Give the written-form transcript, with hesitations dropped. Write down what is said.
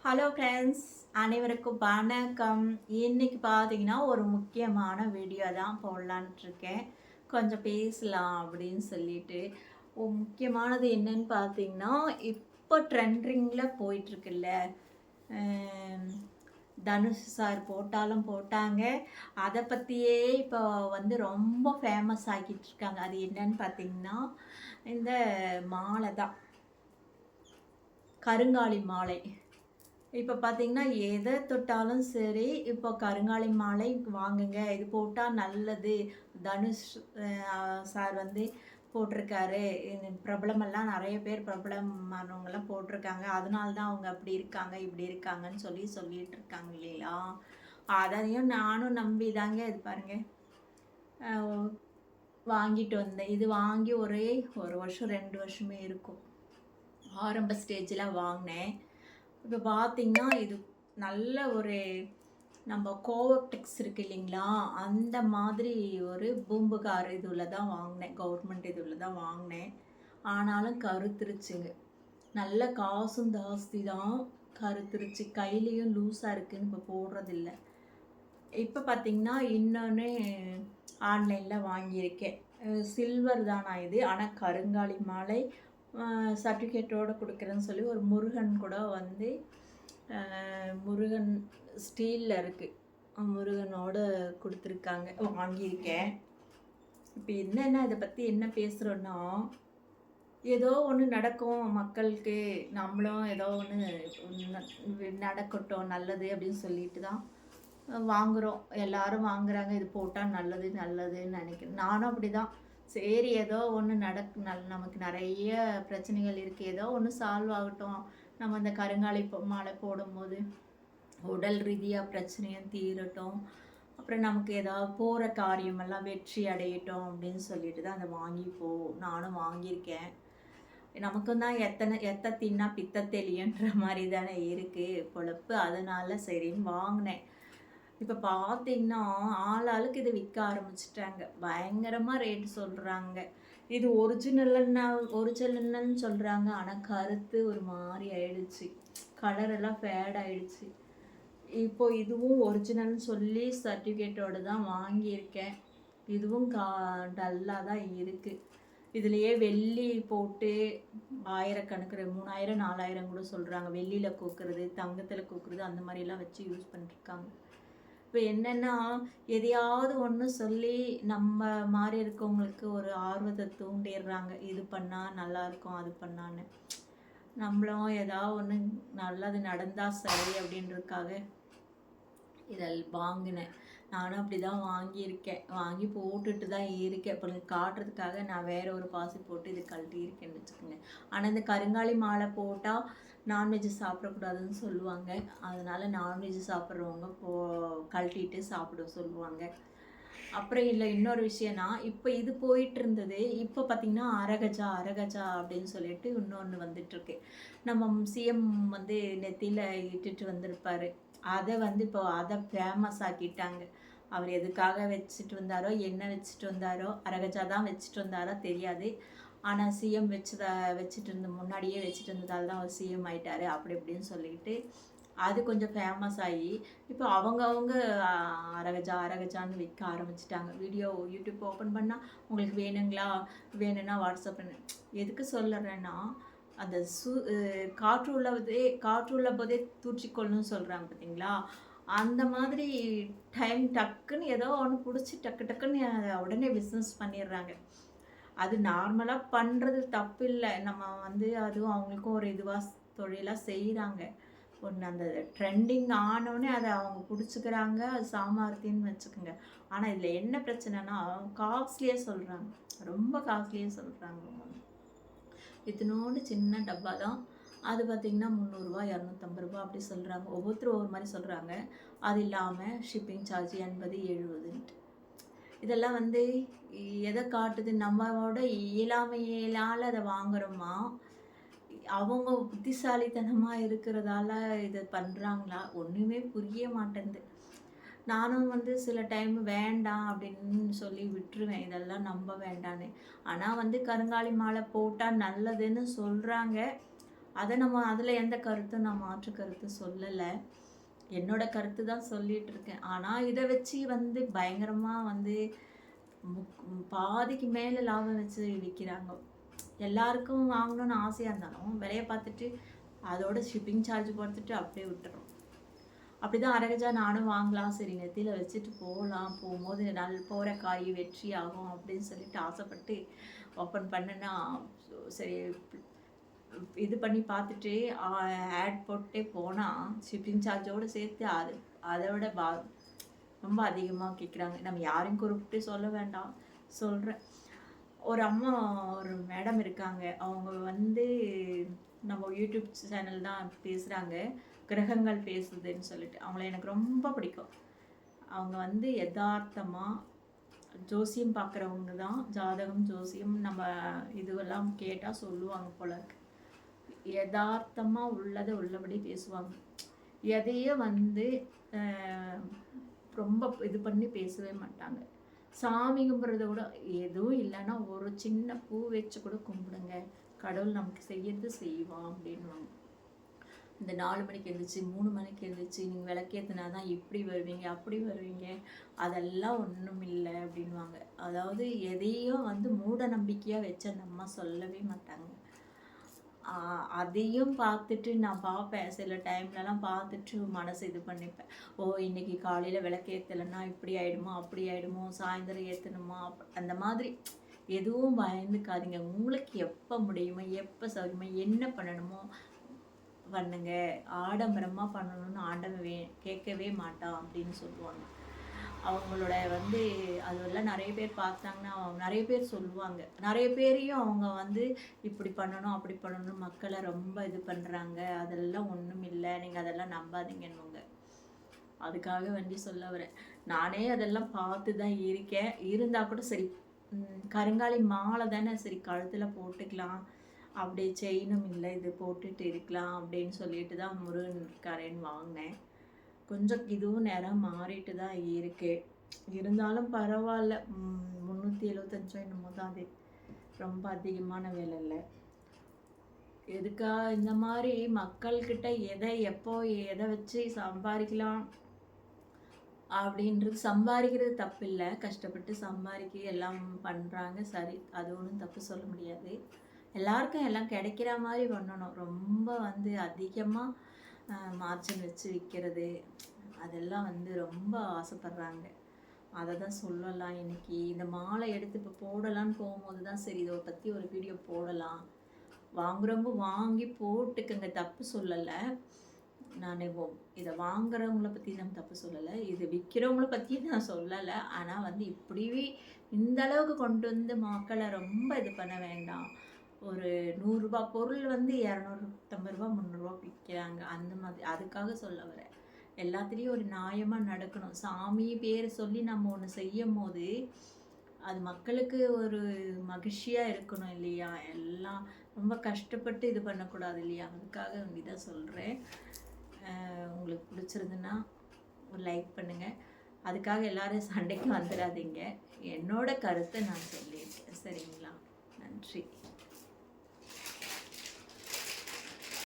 Hello friends, அனைவருக்கும் வணக்கம். இன்னைக்கு பார்த்தீங்கன்னா ஒரு முக்கியமான வீடியோ தான் போடலான்ட்டு இருக்கேன். கொஞ்சம் பேசலாம் அப்படின்னு சொல்லிட்டு. முக்கியமானது என்னன்னு பார்த்தீங்கன்னா, இப்போ ட்ரெண்டிங்கில் போயிட்டுருக்குல்ல, தனுஷ் சார் போட்டாலும் போட்டாங்க. அதை பற்றியே இப்போ வந்து ரொம்ப ஃபேமஸ் ஆக்கிட்டு இருக்காங்க. அது என்னன்னு பார்த்தீங்கன்னா, இந்த மாலை தான், கருங்காலி மாலை. இப்போ பார்த்தீங்கன்னா, எத தொட்டாலும் சரி, இப்போ கருங்காலி மாலை வாங்குங்க. இது போட்டா நல்லது. தனுஷ் சார் வந்து போட்டிருக்காரு. இது பிரபலமெல்லாம் நெறைய பேர் பிரபலமானவங்கலாம் போட்டிருக்காங்க. அதனால தான் அவங்க அப்படி இருக்காங்க, இப்படி இருக்காங்கன்னு சொல்லிட்டு இருக்காங்க இல்லைங்களா? அதையும் நானும் நம்பி தாங்க இது பாருங்க, அ வாங்கிட்டு வந்தேன். இது வாங்கி ஒரே 1 வருஷம், 2 வருஷமே இருக்கும். ஆரம்ப ஸ்டேஜில வாங்கினேன். இப்போ பார்த்தீங்கன்னா, இது நல்ல ஒரு நம்ம கோவப்டெக்ஸ் இருக்கு இல்லைங்களா? அந்த மாதிரி ஒரு பூம்புகார் இதுல தான் வாங்கினேன். கவர்மெண்ட் இதுல தான் வாங்கினேன். ஆனாலும் கருத்துருச்சுங்க. நல்ல காசும் ஜாஸ்தி தான். கருத்துருச்சு. கையிலயும் லூஸாக இருக்குன்னு இப்போ போடுறதில்ல. இப்போ பார்த்தீங்கன்னா, இன்னொன்னு ஆன்லைனில் வாங்கியிருக்கேன். சில்வர் தானா இது. ஆனால் கருங்காலி மாலை சர்டிஃபிகேட்டோடு கொடுக்குறேன்னு சொல்லி ஒரு முருகன் கூட வந்து முருகன் ஸ்டீலில் இருக்குது. முருகனோட கொடுத்துருக்காங்க, வாங்கியிருக்கேன். இப்போ என்னென்ன இதை பற்றி என்ன பேசுகிறோன்னா, ஏதோ ஒன்று நடக்கும் மக்களுக்கு, நம்மளும் ஏதோ ஒன்று நடக்கட்டும் நல்லது அப்படின்னு சொல்லிட்டு தான் வாங்குகிறோம். எல்லாரும் வாங்குறாங்க, இது போட்டால் நல்லது நல்லதுன்னு நினைக்கிறேன். நானும் அப்படி தான். சரி, ஏதோ ஒன்று நமக்கு நிறைய பிரச்சனைகள் இருக்குது, ஏதோ ஒன்று சால்வ் ஆகட்டும். நம்ம அந்த கருங்காலி மாலை போடும்போது உடல் ரீதியாக பிரச்சனையும் தீரட்டும். அப்புறம் நமக்கு ஏதாவது போகிற காரியமெல்லாம் வெற்றி அடையட்டும் அப்படின்னு சொல்லிட்டு தான் அதை நானும் வாங்கியிருக்கேன். நமக்கும் தான் எத்த தின்னா பித்த தெளியன்ற மாதிரி தானே இருக்குது பொழப்பு. அதனால சரின்னு வாங்கினேன். இப்போ பார்த்தீங்கன்னா, ஆளாளுக்கு இதை விற்க ஆரம்பிச்சிட்டாங்க. பயங்கரமாக ரேட் சொல்கிறாங்க. இது ஒரிஜினல்னு சொல்கிறாங்க. ஆனால் கருத்து ஒரு மாதிரி ஆயிடுச்சு. கலரெல்லாம் ஃபேட் ஆயிடுச்சு. இப்போ இதுவும் ஒரிஜினல்னு சொல்லி சர்டிஃபிகேட்டோடு தான் வாங்கியிருக்கேன். இதுவும் டல்லாக தான் இருக்குது. இதுலேயே வெள்ளி போட்டு ஆயிரக்கணக்கு 3000 4000 கூட சொல்கிறாங்க. வெள்ளியில் கோக்குறது, தங்கத்தில் கோக்குறது, அந்த மாதிரிலாம் வச்சு யூஸ் பண்ணிருக்காங்க. இப்போ என்னென்னா, எதையாவது ஒன்று சொல்லி நம்ம மாதிரி இருக்கவங்களுக்கு ஒரு ஆர்வத்தை தூண்டிடுறாங்க. இது பண்ணால் நல்லாயிருக்கும், அது பண்ணான்னு. நம்மளும் ஏதாவது ஒன்று நல்லது நடந்தால் சரி அப்படின்றதுக்காக இதை வாங்கினேன். நானும் அப்படி தான் வாங்கியிருக்கேன். வாங்கி போட்டுட்டு தான் இருக்கேன். இப்போ காட்டுறதுக்காக நான் வேறு ஒரு பாசி போட்டு இது கழட்டியிருக்கேன்னு வச்சுக்கோங்க. ஆனால் இந்த கருங்காலி மாலை போட்டால் நான்வெஜ் சாப்பிடக்கூடாதுன்னு சொல்லுவாங்க. அதனால் நான்வெஜ் சாப்பிட்றவங்க கழட்டிட்டு சாப்பிட சொல்லுவாங்க. அப்புறம் இல்லை, இன்னொரு விஷயம்னா, இப்போ இது போயிட்டு இருந்தது. இப்போ பார்த்திங்கன்னா அரகஜா அப்படின்னு சொல்லிட்டு இன்னொன்று வந்துட்டுருக்கு. நம்ம சிஎம் வந்து நெத்தியில் இட்டுட்டு வந்திருப்பார். அதை வந்து இப்போ அதை ஃபேமஸ் ஆக்கிட்டாங்க. அவர் எதுக்காக வச்சுட்டு வந்தாரோ, என்ன வச்சுட்டு வந்தாரோ, அரகஜா தான் வச்சுட்டு வந்தாரோ தெரியாது. ஆனால் சிஎம் வச்சுட்டு முன்னாடியே வச்சுட்டு இருந்ததால் தான் அவர் சிஎம் ஆயிட்டாரு அப்படி இப்படின்னு சொல்லிட்டு அது கொஞ்சம் ஃபேமஸ் ஆகி இப்போ அவங்க அரகஜான்னு விற்க ஆரம்பிச்சிட்டாங்க. யூடியூப் ஓப்பன் பண்ணால் உங்களுக்கு வேணும்னா வாட்ஸ்அப் பண்ணு. எதுக்கு சொல்லுறேன்னா, அந்த காற்று உள்ள போதே தூற்றிக்கொள்ளணும்னு சொல்கிறாங்க பார்த்தீங்களா? அந்த மாதிரி டைம் டக்குன்னு ஏதோ ஒன்று பிடிச்சி டக்குன்னு அதை உடனே பிஸ்னஸ் பண்ணிடுறாங்க. அது நார்மலாக பண்ணுறது தப்பு இல்லை. நம்ம வந்து அதுவும் அவங்களுக்கும் ஒரு தொழிலாக செய்கிறாங்க. ஒன்று அந்த ட்ரெண்டிங் ஆனோடனே அதை அவங்க பிடிச்சிக்கிறாங்க. அது சாமர்த்தியம்னு வச்சுக்கோங்க. ஆனால் இதில் என்ன பிரச்சனைனா, காஸ்ட்லியாக சொல்கிறாங்க, ரொம்ப காஸ்ட்லியாக சொல்கிறாங்க. இத்தினோண்டு சின்ன டப்பா தான். அது பார்த்திங்கன்னா 300 250 அப்படி சொல்கிறாங்க. ஒவ்வொருத்தரும் ஒவ்வொரு மாதிரி சொல்கிறாங்க. அது இல்லாமல் ஷிப்பிங் சார்ஜ் 80 70ன்ட்டு. இதெல்லாம் வந்து எதை காட்டுது? நம்மளோட இயலாமையினால் அதை வாங்குகிறோமா, அவங்க புத்திசாலித்தனமாக இருக்கிறதால இதை பண்ணுறாங்களா? ஒன்றுமே புரிய மாட்டேங்குது. நானும் வந்து சில டைம் வேண்டாம் அப்படின்னு சொல்லி விட்டுருவேன், இதெல்லாம் நம்ப வேண்டான்னு. ஆனால் வந்து கருங்காலி மாலை போட்டால் நல்லதுன்னு சொல்கிறாங்க. அதை நம்ம அதில் எந்த கருத்தும் நான் மாற்று கருத்து சொல்லலை, என்னோட கருத்து தான் சொல்லிட்டு இருக்கேன். ஆனால் இதை வச்சு வந்து பயங்கரமாக வந்து பாதிக்கு மேலே லாபம் வச்சு விற்கிறாங்க. எல்லாருக்கும் வாங்கணும்னு ஆசையாக இருந்தாலும் விலையை பார்த்துட்டு அதோட ஷிப்பிங் சார்ஜ் கொடுத்துட்டு அப்படியே விட்டுறோம். அப்படிதான் அரகஜா நானும் வாங்கலாம், சரி நெத்தியில் வச்சுட்டு போகலாம், போகும்போது போகிற காய் வெற்றி ஆகும் அப்படின்னு சொல்லிட்டு ஆசைப்பட்டு ஓப்பன் பண்ணேன்னா சரி இது பண்ணி பார்த்துட்டு ஆட் போட்டே போனால் ஷிப்பிங் சார்ஜோடு சேர்த்து அதை விட ரொம்ப அதிகமாக கேட்குறாங்க. நம்ம யாரையும் குறிப்பிட்டு சொல்ல வேண்டாம், சொல்கிறேன். ஒரு அம்மா ஒரு மேடம் இருக்காங்க, அவங்க வந்து நம்ம யூடியூப் சேனல் தான் பேசுகிறாங்க, கிரகங்கள் பேசுதுன்னு சொல்லிட்டு. அவங்கள எனக்கு ரொம்ப பிடிக்கும். அவங்க வந்து யதார்த்தமாக ஜோசியம் பார்க்குறவங்க தான், ஜாதகம் ஜோசியம் நம்ம இதுவெல்லாம் கேட்டால் சொல்லுவாங்க போல இருக்கு. யதார்த்தமாக உள்ளதை உள்ளபடி பேசுவாங்க. எதையும் வந்து ரொம்ப இது பண்ணி பேசவே மாட்டாங்க. சாமி கும்பிட்றத கூட எதுவும் இல்லைன்னா ஒரு சின்ன பூ வச்சு கூட கும்பிடுங்க, கடவுள் நமக்கு செய்யறது செய்வான் அப்படின்வாங்க. இந்த 4 மணிக்கு எழுந்திரிச்சு 3 மணிக்கு எழுந்திரிச்சு நீங்கள் விளக்கேற்றினா தான் இப்படி வருவீங்க அப்படி வருவீங்க, அதெல்லாம் ஒன்றும் இல்லை அப்படின்வாங்க. அதாவது எதையும் வந்து மூட நம்பிக்கையாக வச்சு அந்த அம்மா சொல்லவே மாட்டாங்க. அதையும் பார்த்துட்டு நான் பார்ப்பேன், சில டைம்லலாம் பார்த்துட்டு மனசு இது பண்ணிப்பேன். ஓ இன்னைக்கு காலையில் விளக்கேற்றலைன்னா இப்படி ஆகிடுமோ அப்படி ஆகிடுமோ, சாயந்தரம் ஏற்றணுமா, அந்த மாதிரி எதுவும் பயந்துக்காதீங்க. உங்களுக்கு எப்போ முடியுமோ எப்போ சௌகரியமோ என்ன பண்ணணுமோ பண்ணுங்க, ஆடம்பரமாக பண்ணணும்னு ஆண்டவன் கேட்கவே மாட்டான் அப்படின்னு சொல்லுவாங்க. அவங்களோட வந்து அதெல்லாம் நிறைய பேர் பார்த்தாங்கன்னா நிறைய பேர் சொல்லுவாங்க. நிறைய பேரையும் அவங்க வந்து இப்படி பண்ணணும் அப்படி பண்ணணும் மக்களை ரொம்ப இது பண்ணுறாங்க, அதெல்லாம் ஒன்றும் இல்லை, நீங்கள் அதெல்லாம் நம்பாதீங்கன்னுங்க. அதுக்காக வேண்டி சொல்ல வரேன். நானே அதெல்லாம் பார்த்து தான் இருக்கேன். இருந்தால் கூட சரி கருங்காலி மாலை தானே, சரி கழுத்தில் போட்டுக்கலாம், அப்படியே செயினும் இல்லை, இது போட்டுட்டு இருக்கலாம் அப்படின்னு சொல்லிட்டு தான் முருகன் இருக்காரேன்னு வாங்கினேன். கொஞ்சம் இதுவும் நேரம் மாறிட்டு தான் இருக்கு, இருந்தாலும் பரவாயில்ல. 375 என்னமோ தான், அது ரொம்ப அதிகமான விலை இல்லை. எதுக்கா இந்த மாதிரி மக்கள்கிட்ட எதை எப்போ எதை வச்சு சம்பாதிக்கலாம் அப்படின்றது, சம்பாதிக்கிறது தப்பு இல்லை, கஷ்டப்பட்டு சம்பாதிக்க எல்லாம் பண்ணுறாங்க, சரி, அது ஒன்றும் தப்பு சொல்ல முடியாது. எல்லாருக்கும் எல்லாம் கிடைக்கிற மாதிரி பண்ணணும். ரொம்ப வந்து அதிகமாக மார்ஜின் வச்சு விற்கிறது அதெல்லாம் வந்து ரொம்ப ஆசைப்படுறாங்க. அதை தான் சொல்லலாம். இன்னைக்கு இந்த மாலை எடுத்து இப்போ போடலான்னு போகும்போது தான் சரி இதை பற்றி ஒரு வீடியோ போடலாம். வாங்குறவங்க வாங்கி போட்டுக்கங்க, தப்பு சொல்லலை. நான் இதை வாங்குறவங்கள பற்றி நான் தப்பு சொல்லலை, இது விற்கிறவங்கள பற்றி நான் சொல்லலை. ஆனால் வந்து இப்படிவே இந்த அளவுக்கு கொண்டு வந்து மக்களை ரொம்ப இது பண்ண வேண்டாம். ஒரு 100 ரூபா பொருள் வந்து 250 ரூபா 300 ரூபா விற்கிறாங்க, அந்த மாதிரி. அதுக்காக சொல்ல வரேன், எல்லாத்துலேயும் ஒரு நியாயமாக நடக்கணும். சாமி பேர் சொல்லி நம்ம ஒன்று செய்யும் போது அது மக்களுக்கு ஒரு மகிழ்ச்சியாக இருக்கணும் இல்லையா? எல்லாம் ரொம்ப கஷ்டப்பட்டு இது பண்ணக்கூடாது இல்லையா? அதுக்காக இதான் சொல்கிறேன். உங்களுக்கு பிடிச்சிருந்துன்னா ஒரு லைக் பண்ணுங்கள். அதுக்காக எல்லோரும் சண்டைக்கு வந்துடாதீங்க. என்னோட கருத்தை நான் சொல்லியிருக்கேன், சரிங்களா? நன்றி.